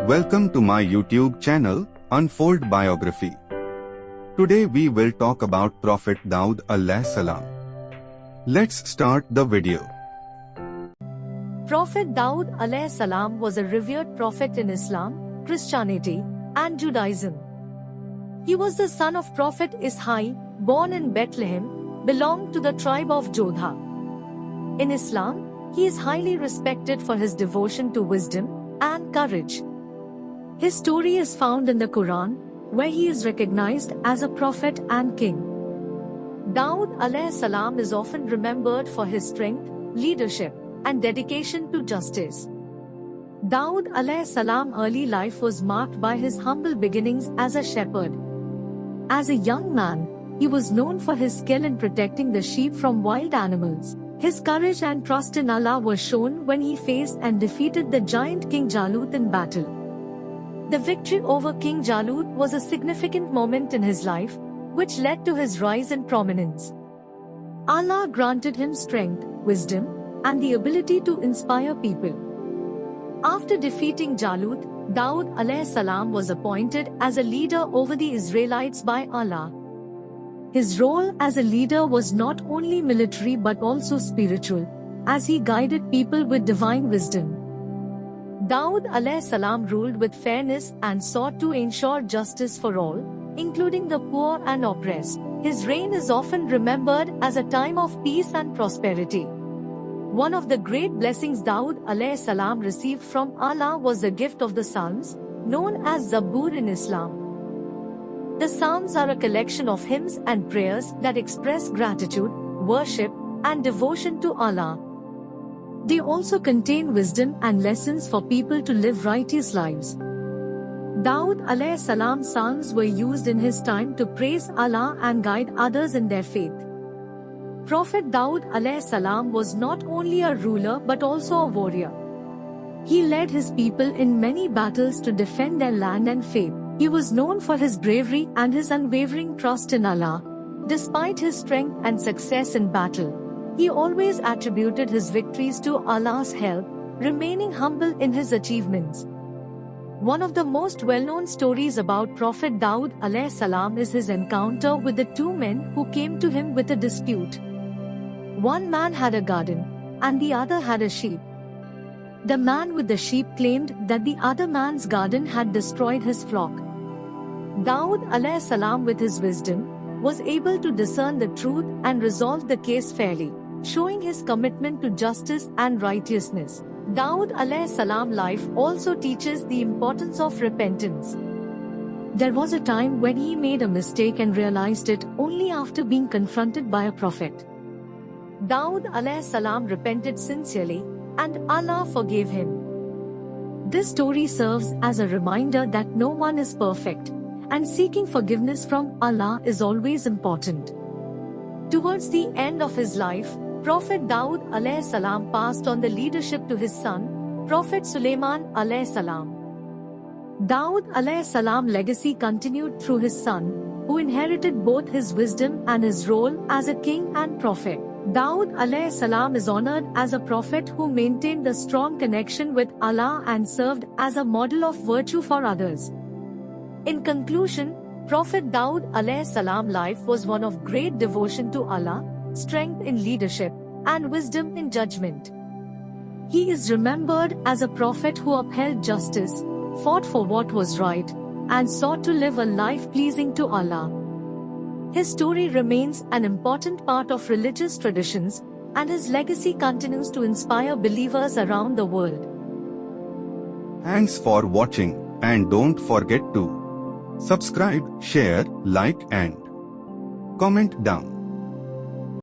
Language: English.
Welcome to my YouTube channel, Unfold Biography. Today we will talk about Prophet Daud alayhi salam. Let's start the video. Prophet Daud alayhi salam was a revered prophet in Islam, Christianity, and Judaism. He was the son of Prophet Ishai, born in Bethlehem, belonged to the tribe of Jodha. In Islam, he is highly respected for his devotion to wisdom and courage. His story is found in the Quran, where he is recognized as a prophet and king. Daud alayhi salam is often remembered for his strength, leadership, and dedication to justice. Daud alayhi salam early life was marked by his humble beginnings as a shepherd. As a young man, he was known for his skill in protecting the sheep from wild animals. His courage and trust in Allah were shown when he faced and defeated the giant King Jalut in battle. The victory over King Jalut was a significant moment in his life, which led to his rise in prominence. Allah granted him strength, wisdom, and the ability to inspire people. After defeating Jalut, Daud alayhi salam was appointed as a leader over the Israelites by Allah. His role as a leader was not only military but also spiritual, as he guided people with divine wisdom. Daud alayhi salam ruled with fairness and sought to ensure justice for all, including the poor and oppressed. His reign is often remembered as a time of peace and prosperity. One of the great blessings Daud alayhi salam received from Allah was the gift of the Psalms, known as Zabur in Islam. The Psalms are a collection of hymns and prayers that express gratitude, worship, and devotion to Allah. They also contain wisdom and lessons for people to live righteous lives. Daud alayhi salam's psalms were used in his time to praise Allah and guide others in their faith. Prophet Daud alayhi salam was not only a ruler but also a warrior. He led his people in many battles to defend their land and faith. He was known for his bravery and his unwavering trust in Allah. Despite his strength and success in battle, he always attributed his victories to Allah's help, remaining humble in his achievements. One of the most well-known stories about Prophet Daud alayhi salam is his encounter with the two men who came to him with a dispute. One man had a garden, and the other had a sheep. The man with the sheep claimed that the other man's garden had destroyed his flock. Daud alayhi salam, with his wisdom, was able to discern the truth and resolve the case fairly, showing his commitment to justice and righteousness. Daud alayhi salam life also teaches the importance of repentance. There was a time when he made a mistake and realized it only after being confronted by a prophet. Daud alayhi salam repented sincerely, and Allah forgave him. This story serves as a reminder that no one is perfect, and seeking forgiveness from Allah is always important. Towards the end of his life, Prophet Daud alayhi salam passed on the leadership to his son, Prophet Sulaiman alayhi salam. Daud alayhi salam legacy continued through his son, who inherited both his wisdom and his role as a king and prophet. Daud alayhi salam is honored as a prophet who maintained a strong connection with Allah and served as a model of virtue for others. In conclusion, Prophet Daud alayhi salam life was one of great devotion to Allah, strength in leadership, and wisdom in judgment. He is remembered as a prophet who upheld justice, fought for what was right, and sought to live a life pleasing to Allah. His story remains an important part of religious traditions, and his legacy continues to inspire believers around the world. Thanks for watching, and don't forget to subscribe, share, like and comment down.